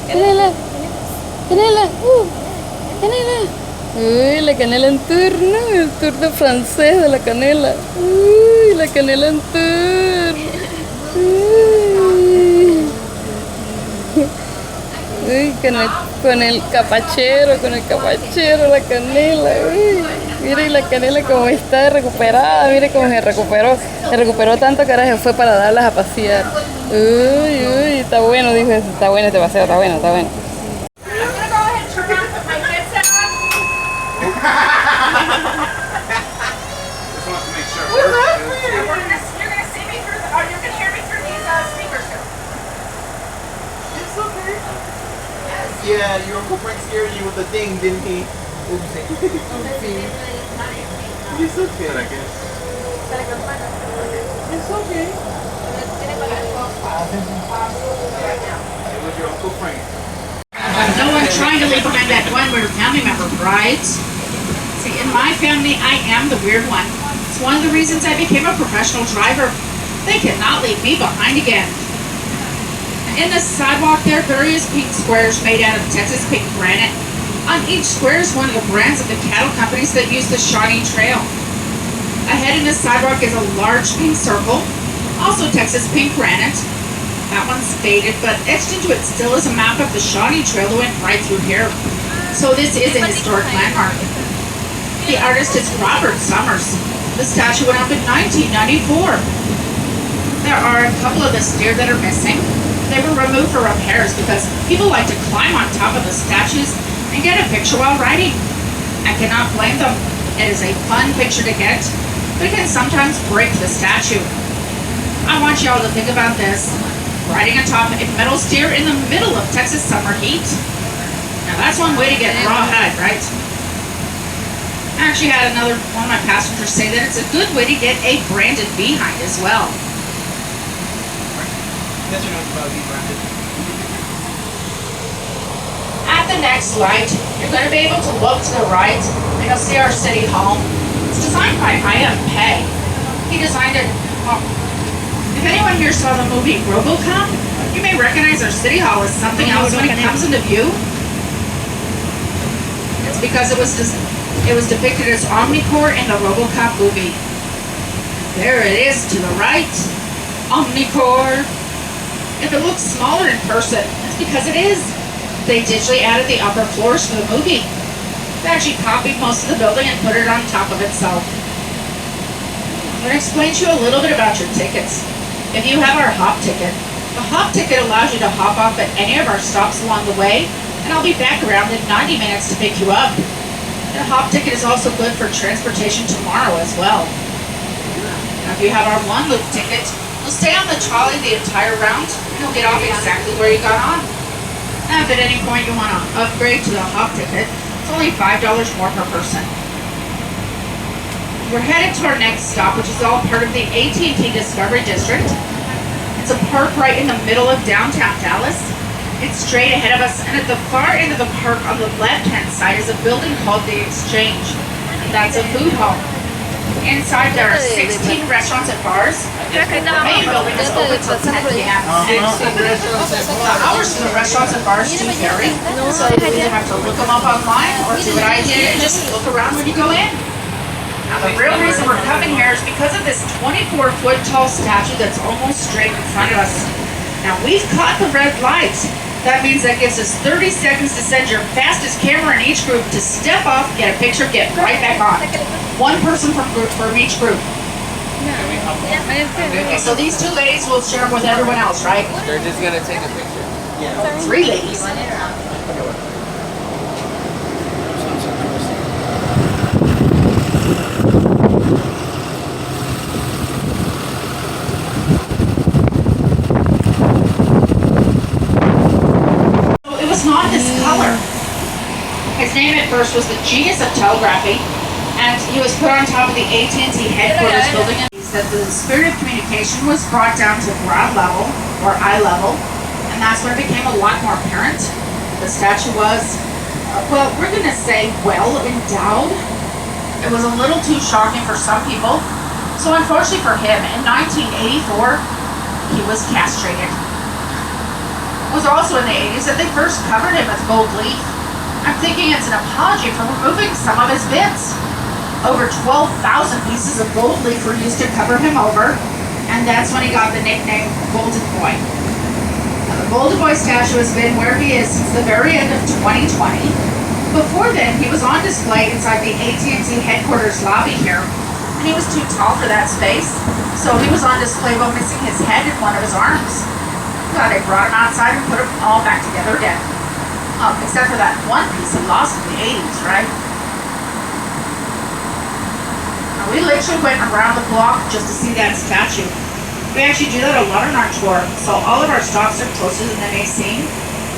Canela, canela, canela. Uy, la canela en tour, ¿no? El tour de francés de la canela. Uy, la canela en tour. Uy, uy, con el capachero, la canela. Uy, mire la canela como está recuperada, mire cómo se recuperó tanto que ahora se fue para darlas a pasear. Uy, uy, está bueno, dijo, está bueno este paseo, está bueno, está bueno. Yeah, your Uncle Frank scared you with the thing, didn't he? Oopsie. It's okay. It's okay. It was your Uncle Frank. No one trying to leave behind that one weird family member, right? See, in my family, I am the weird one. It's one of the reasons I became a professional driver. They cannot leave me behind again. In the sidewalk, there are various pink squares made out of Texas pink granite. On each square is one of the brands of the cattle companies that use the Shawnee Trail. Ahead in the sidewalk is a large pink circle, also Texas pink granite. That one's faded, but etched into it still is a map of the Shawnee Trail that went right through here. So this is a historic landmark. The artist is Robert Summers. The statue went up in 1994. There are a couple of the steer that are missing. They were removed for repairs because people like to climb on top of the statues and get a picture while riding. I cannot blame them. It is a fun picture to get, but it can sometimes break the statue. I want y'all to think about this. Riding atop a metal steer in the middle of Texas summer heat. Now that's one way to get rawhide, right? I actually had one of my passengers say that it's a good way to get a branded behind as well. At the next light, you're going to be able to look to the right and you'll see our city hall. It's designed by I.M. Pei. He designed it. If anyone here saw the movie RoboCop, you may recognize our city hall as something else when it comes into view. It's because it was depicted as Omnicore in the RoboCop movie. There it is to the right. Omnicore. If it looks smaller in person, it's because it is. They digitally added the upper floors for the movie. They actually copied most of the building and put it on top of itself. I'm going to explain to you a little bit about your tickets. If you have our hop ticket, the hop ticket allows you to hop off at any of our stops along the way, and I'll be back around in 90 minutes to pick you up. The hop ticket is also good for transportation tomorrow as well. Now, if you have our one loop ticket, you'll stay on the trolley the entire route, and you'll get off exactly where you got on. Now, if at any point you want to upgrade to the hop ticket, it's only $5 more per person. We're headed to our next stop, which is all part of the AT&T Discovery District. It's a park right in the middle of downtown Dallas. It's straight ahead of us, and at the far end of the park on the left-hand side is a building called The Exchange. That's a food hall. Inside there are 16 restaurants and bars. The main building is open till 10 p.m. The hours for the restaurants and bars do vary, so you either have to look them up online or do what I did and just look around when you go in. Now the real reason we're coming here is because of this 24-foot tall statue that's almost straight in front of us. Now we've caught the red lights. That means that gives us 30 seconds to send your fastest camera in each group to step off, get a picture, get right back on. One person from each group. Okay, so these two ladies will share them with everyone else, right? They're just gonna take a picture. Yeah. 3 ladies. It was not his color. His name at first was the Genius of Telegraphy, and he was put on top of the AT&T headquarters building. He said the spirit of communication was brought down to ground level, or eye level, and that's when it became a lot more apparent. The statue was, well, we're going to say well endowed. It was a little too shocking for some people. So unfortunately for him, in 1984, he was castrated. was also in the 80s that they first covered him with gold leaf. I'm thinking it's an apology for removing some of his bits. Over 12,000 pieces of gold leaf were used to cover him over, and that's when he got the nickname Golden Boy. Now, the Golden Boy statue has been where he is since the very end of 2020. Before then, he was on display inside the AT&T headquarters lobby here, and he was too tall for that space, so he was on display while missing his head and one of his arms. Well, they brought him outside and put him all back together again. Except for that one piece he lost in the 80s, right? Now, we literally went around the block just to see that statue. We actually do that a lot on our tour, so all of our stops are closer than they may seem.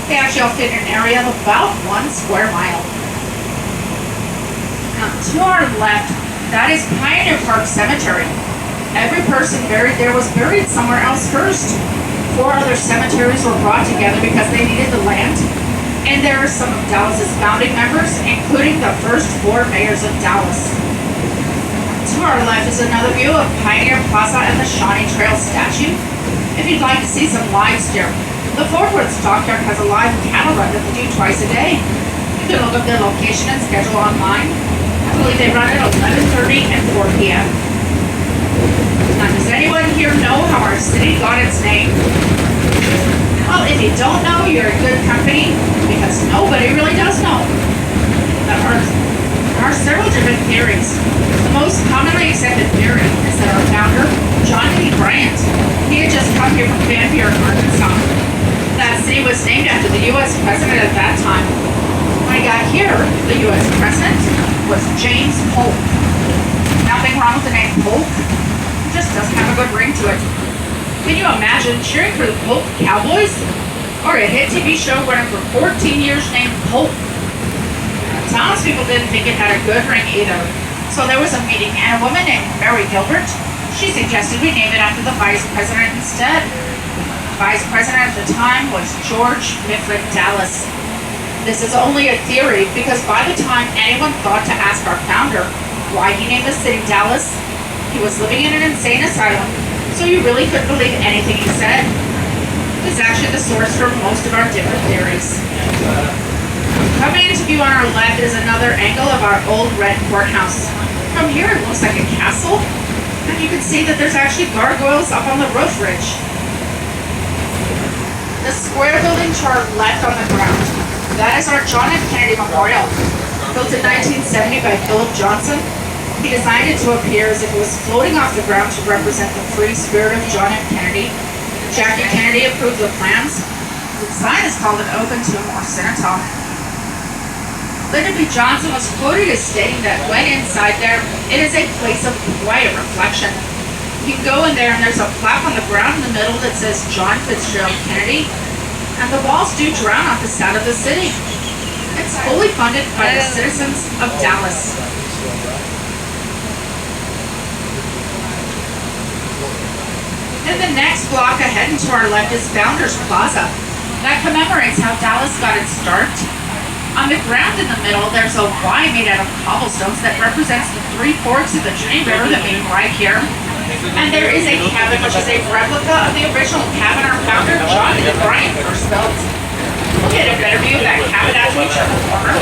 They actually all fit in an area of about 1 square mile. Now, to our left, that is Pioneer Park Cemetery. Every person buried there was buried somewhere else first. 4 other cemeteries were brought together because they needed the land. And there are some of Dallas's founding members, including the first 4 mayors of Dallas. To our left is another view of Pioneer Plaza and the Shawnee Trail statue. If you'd like to see some live steer, the Fort Worth Stockyard has a live cattle run that they do twice a day. You can look up their location and schedule online. I believe they run at 11:30 and 4 p.m. Now, does anyone here know how our city got its name? Well, if you don't know, you're in good company, because nobody really does know. There are several different theories. The most commonly accepted theory is that our founder, John D. Bryant, he had just come here from Van Buren, Arkansas. That city was named after the U.S. president at that time. When he got here, the U.S. president was James Polk. Nothing wrong with the name Polk. Just doesn't have a good ring to it. Can you imagine cheering for the Polk Cowboys? Or a hit TV show running for 14 years named Polk? Townspeople didn't think it had a good ring either. So there was a meeting, and a woman named Mary Gilbert, she suggested we name it after the vice president instead. The vice president at the time was George Mifflin Dallas. This is only a theory because by the time anyone thought to ask our founder why he named the city Dallas, he was living in an insane asylum, so you really couldn't believe anything he said. It's actually the source for most of our different theories. Coming into view on our left is another angle of our old red courthouse. From here it looks like a castle, and you can see that there's actually gargoyles up on the roof ridge. The square building to our left on the ground, that is our John F. Kennedy Memorial, built in 1970 by Philip Johnson. He designed it to appear as if it was floating off the ground to represent the free spirit of John F. Kennedy. Jackie Kennedy approved the plans. The design is called an Open to a More Cenotaph. Lyndon B. Johnson was quoted as stating that when inside there, it is a place of quiet reflection. You can go in there and there's a plaque on the ground in the middle that says John Fitzgerald Kennedy, and the walls do drown out the sound of the city. It's fully funded by the citizens of Dallas. Then the next block ahead and to our left is Founders Plaza. That commemorates how Dallas got its start. On the ground in the middle, there's a Y made out of cobblestones that represents the 3 forks of the Trinity River that meet right here. And there is a cabin, which is a replica of the original cabin our founder, John D. Bryant, first built. We'll get a better view of that cabin after we turn the corner.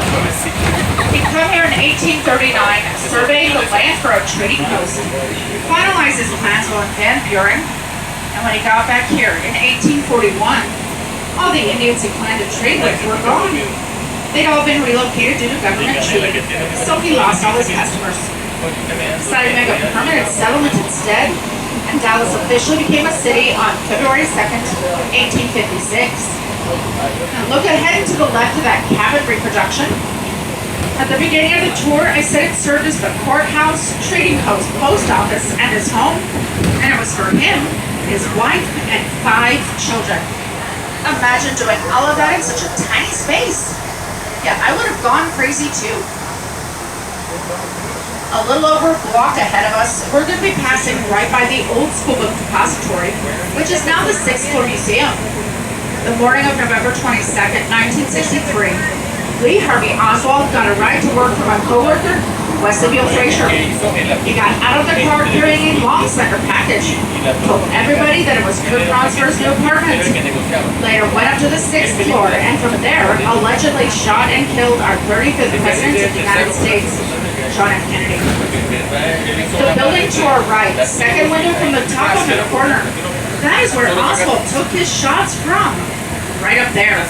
He came here in 1839, surveying the land for a trading post, finalized his plans while in Van Buren, and when he got back here in 1841, all the Indians he planned to trade with were gone. They'd all been relocated due to government treaty, so he lost all his customers. Decided to make a permanent settlement instead, and Dallas officially became a city on February 2nd, 1856. Now look ahead and to the left of that cabin reproduction. At the beginning of the tour, I said it served as the courthouse, trading post, post office, and his home, and it was for him, his wife, and 5 children. Imagine doing all of that in such a tiny space. Yeah, I would have gone crazy too. A little over a block ahead of us, we're going to be passing right by the old school book depository, which is now the 6th floor museum. The morning of November 22nd, 1963, Lee Harvey Oswald got a ride to work from a coworker Westfield Fraser. He got out of the car carrying a long slender package, told everybody that it was Kurt Bronsford's new apartment. Later went up to the 6th floor and from there allegedly shot and killed our 35th President of the United States, John F. Kennedy. The building to our right, second window from the top of the corner, that is where Oswald took his shots from, right up there.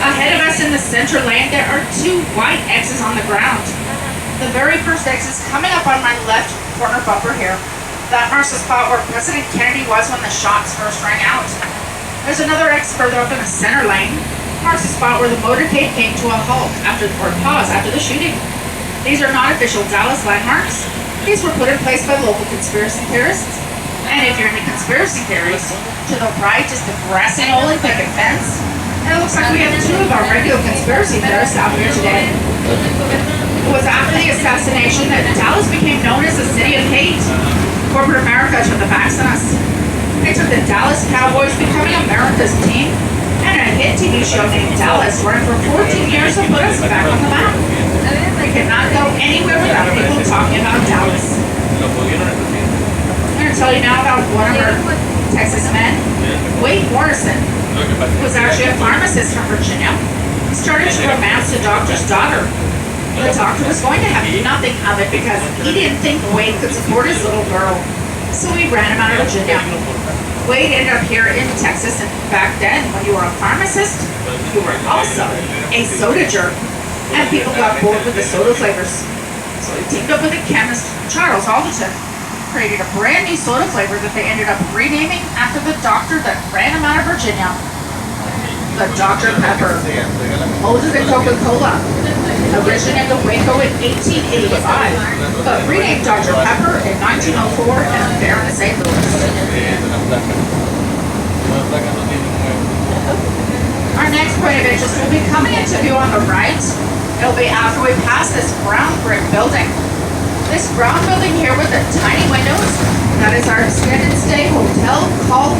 Ahead of us in the center lane, there are 2 white X's on the ground. The very first X is coming up on my left corner bumper here. That marks the spot where President Kennedy was when the shots first rang out. There's another X further up in the center lane, marks the spot where the motorcade came to a halt or pause after the shooting. These are not official Dallas landmarks. These were put in place by local conspiracy theorists. And if you're into conspiracy theories, to the right is the grassy knoll and picket fence. And it looks like we have 2 of our regular conspiracy theorists out here today. It was after the assassination that Dallas became known as the city of hate. Corporate America turned the backs on us. They took the Dallas Cowboys, becoming America's team, and a hit TV show named Dallas, running for 14 years to put us back on the map. They could not go anywhere without people talking about Dallas. I'm going to tell you now about one of our Texas men, Wade Morrison, who was actually a pharmacist from Virginia. He started to romance the doctor's daughter. The doctor was going to have nothing of it because he didn't think Wade could support his little girl. So he ran him out of Virginia. Wade ended up here in Texas, and back then, when you were a pharmacist, you were also a soda jerk. And people got bored with the soda flavors. So he teamed up with a chemist, Charles Alderton, created a brand new soda flavor that they ended up renaming after the doctor that ran him out of Virginia. The Dr. Pepper. Older than Coca-Cola. Originated in Waco in 1885, but renamed Dr. Pepper in 1904 and there in St. Louis. Our next point of interest will be coming into view on the right. It'll be after we pass this brown brick building. This brown building here with the tiny windows, that is our extended stay hotel called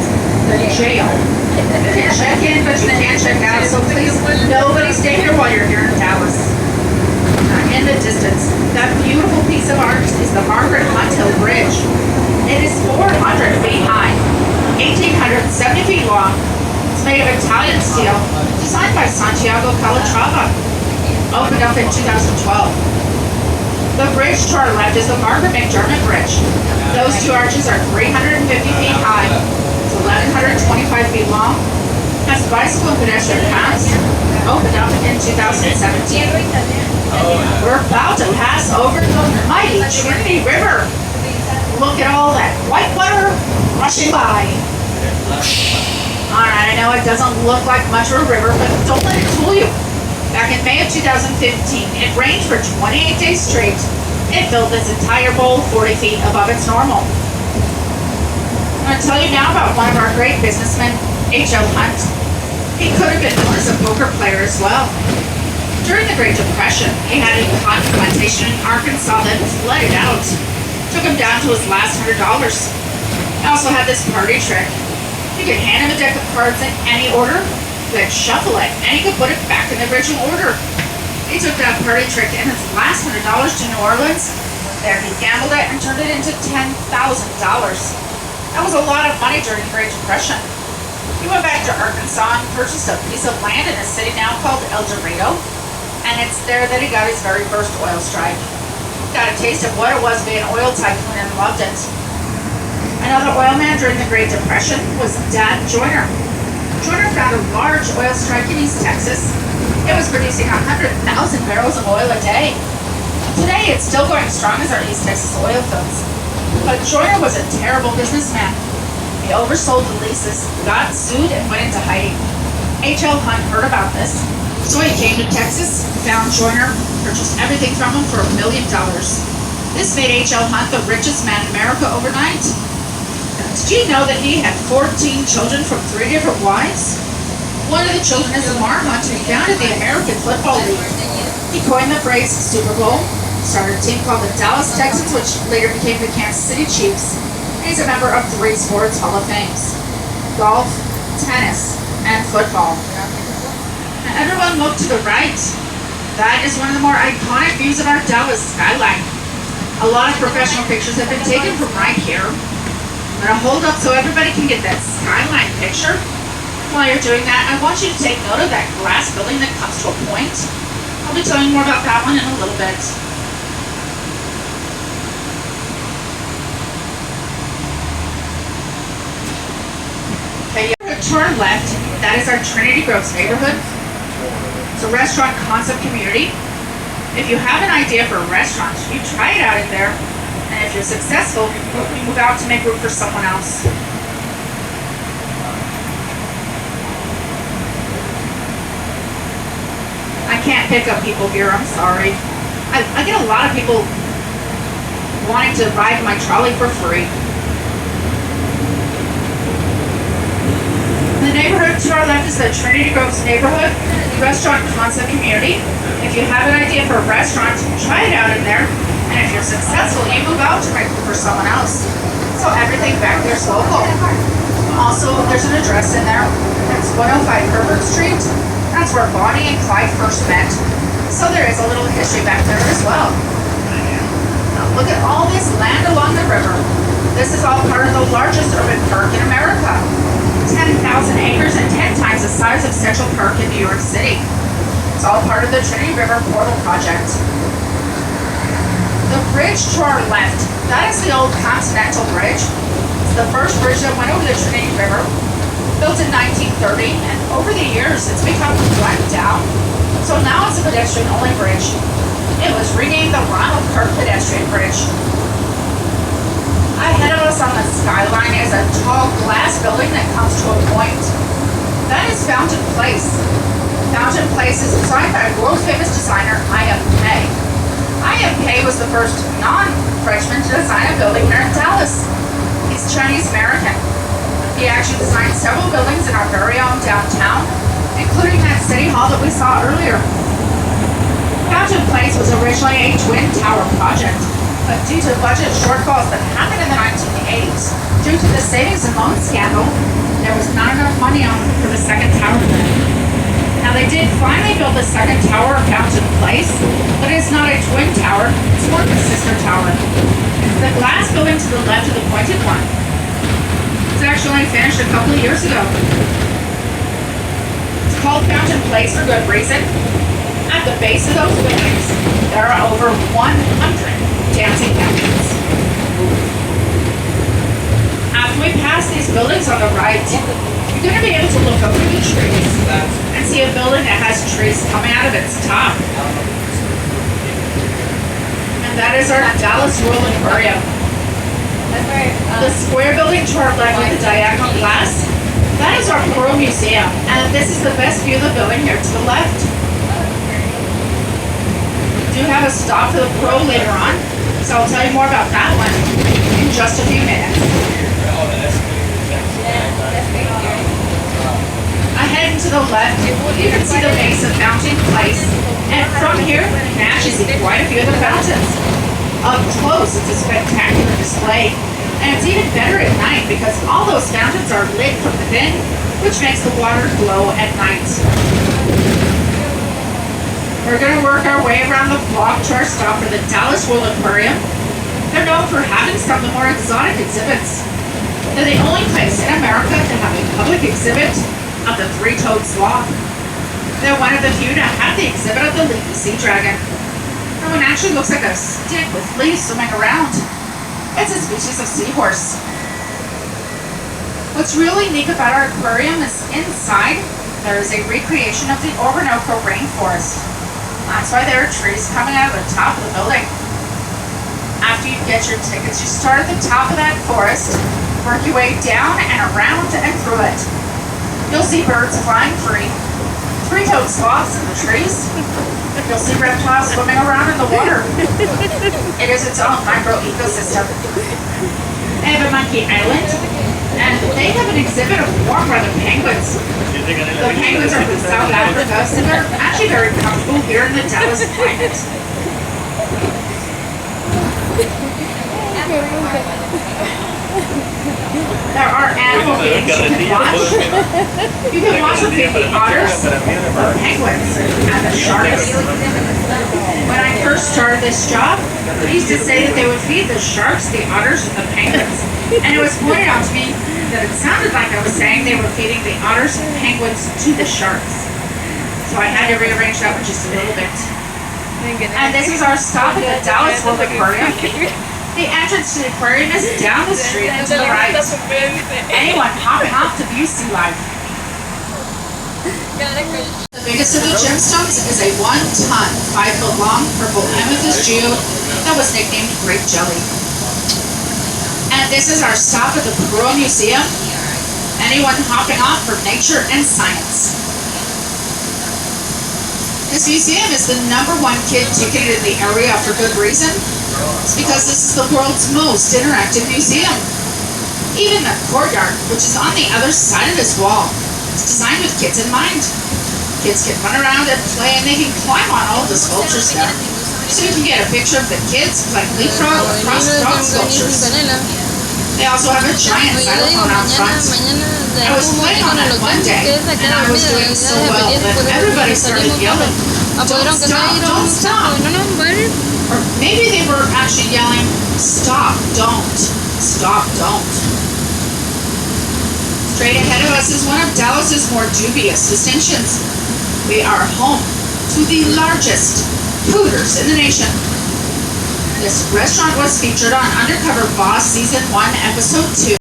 the Jail. You can check in, but you can't check out, so please, nobody stay here while you're here in Dallas. In the distance, that beautiful piece of art is the Margaret Hunt Hill Bridge. It is 400 feet high, 1,870 feet long. It's made of Italian steel, designed by Santiago Calatrava. Opened up in 2012. The bridge to our left is the Margaret McDermott Bridge. Those 2 arches are 350 feet high. It's 1,125 feet long. Has bicycle and pedestrian paths. Opened up in 2017. We're about to pass over the mighty Trinity River. Look at all that white water rushing by. Alright, I know it doesn't look like much of a river, but don't let it fool you. Back in May of 2015, it rained for 28 days straight. It filled this entire bowl 40 feet above its normal. I'm going to tell you now about one of our great businessmen, H.L. Hunt. He could have been known as a poker player as well. During the Great Depression, he had a cotton plantation in Arkansas that flooded out. Took him down to his last $100. He also had this party trick. You could hand him a deck of cards in any order, then shuffle it, and he could put it back in the original order. He took that party trick and his last $100 to New Orleans. There he gambled it and turned it into $10,000. That was a lot of money during the Great Depression. He went back to Arkansas and purchased a piece of land in a city now called El Dorado, and it's there that he got his very first oil strike. Got a taste of what it was being an oil tycoon and loved it. Another oil man during the Great Depression was Dan Joyner. Joyner found a large oil strike in East Texas. It was producing 100,000 barrels of oil a day. Today, it's still going strong as our East Texas oil fields. But Joyner was a terrible businessman. He oversold the leases, got sued, and went into hiding. H.L. Hunt heard about this, so he came to Texas, found Joyner, purchased everything from him for $1 million. This made H.L. Hunt the richest man in America overnight. Did you know that he had 14 children from 3 different wives? One of the children is Lamar Hunt, who founded the American Football League. He coined the phrase Super Bowl, started a team called the Dallas Texans, which later became the Kansas City Chiefs. And he's a member of 3 sports Hall of Fames: golf, tennis, and football. Now everyone look to the right. That is one of the more iconic views of our Dallas skyline. A lot of professional pictures have been taken from right here. I'm going to hold up so everybody can get that skyline picture. While you're doing that, I want you to take note of that glass building that comes to a point. I'll be telling you more about that one in a little bit. Okay, to our left, that is our Trinity Groves neighborhood. It's a restaurant concept community. If you have an idea for a restaurant, you try it out in there, and if you're successful, you move out to make room for someone else. I can't pick up people here, I'm sorry. I get a lot of people wanting to ride my trolley for free. The neighborhood to our left is the Trinity Groves neighborhood restaurant concept community. If you have an idea for a restaurant, try it out in there. And if you're successful, you move out to make room for someone else. So everything back there is local. Also, there's an address in there. It's 105 Herbert Street. That's where Bonnie and Clyde first met. So there is a little history back there as well. Now look at all this land along the river. This is all part of the largest urban park in America. 10,000 acres and 10 times the size of Central Park in New York City. It's all part of the Trinity River Portal Project. The bridge to our left, that is the old Continental Bridge. It's the first bridge that went over the Trinity River, built in 1930, and over the years it's become run down. So now it's a pedestrian-only bridge. It was renamed the Ronald Kirk Pedestrian Bridge. Ahead of us on the skyline is a tall glass building that comes to a point. That is Fountain Place. Fountain Place is designed by world-famous designer I.M. Pei. I.M. Pei was the first non-Frenchman to design a building here in Dallas. He's Chinese-American. He actually designed several buildings in our very own downtown, including that city hall that we saw earlier. Fountain Place was originally a twin tower project, but due to budget shortfalls that happened in the 1980s, due to the savings and loan scandal, there was not enough money for the second tower. Now they did finally build the second tower of Fountain Place, but it's not a twin tower, it's more of a sister tower. The glass building to the left of the pointed one was actually finished a couple of years ago. It's called Fountain Place for good reason. At the base of those buildings, there are over 100 dancing fountains. After we pass these buildings on the right, you're going to be able to look over the trees and see a building that has trees coming out of its top. And that is our Dallas World Aquarium. The square building to our left with the diagonal glass, that is our Pearl Museum. And this is the best view of the building here to the left. We do have a stop for the Pearl later on, so I'll tell you more about that one in just a few minutes. Ahead to the left, you can see the base of Fountain Place, and from here, you can actually see quite a few of the fountains. Up close, it's a spectacular display, and it's even better at night because all those fountains are lit from within, which makes the water glow at night. We're going to work our way around the block to our stop for the Dallas World Aquarium. They're known for having some of the more exotic exhibits. They're the only place in America to have a public exhibit of the three-toed sloth. They're one of the few to have the exhibit of the leafy sea dragon. That one actually looks like a stick with leaves swimming around. It's a species of seahorse. What's really neat about our aquarium is inside there is a recreation of the Orinoco rainforest. That's why there are trees coming out of the top of the building. After you get your tickets, you start at the top of that forest, work your way down and around and through it. You'll see birds flying free, three-toed sloths in the trees. You'll see reptiles swimming around in the water. It is its own micro-ecosystem. They have a monkey island, and they have an exhibit of warm weather penguins. The penguins are from South Africa, so they're actually very comfortable here in the Dallas climate. There are animal feedings you can watch. You can watch them feed the otters, the penguins, and the sharks. When I first started this job, they used to say that they would feed the sharks, the otters, and the penguins. And it was pointed out to me that it sounded like I was saying they were feeding the otters and penguins to the sharks. So I had to rearrange that one just a little bit. And this is our stop at the Dallas World Aquarium. The entrance to the aquarium is down the street and to the right. Anyone hopping off to view sea life. The biggest of the gemstones is a 1-ton, 5-foot-long purple amethyst geode that was nicknamed Grape Jelly. And this is our stop at the Peru Museum. Anyone hopping off for nature and science. This museum is the #1 kid ticketed in the area for good reason. It's because this is the world's most interactive museum. Even the courtyard, which is on the other side of this wall, is designed with kids in mind. Kids can run around and play, and they can climb on all the sculptures there. So you can get a picture of the kids playing leapfrog across rock sculptures. They also have a giant xylophone out front. I was playing on it one day, and I was doing so well that everybody started yelling, "Don't stop, don't stop!" Or maybe they were actually yelling, "Stop, don't, stop, don't." Straight ahead of us is one of Dallas's more dubious distinctions. We are home to the largest Hooters in the nation. This restaurant was featured on Undercover Boss Season 1, Episode 2.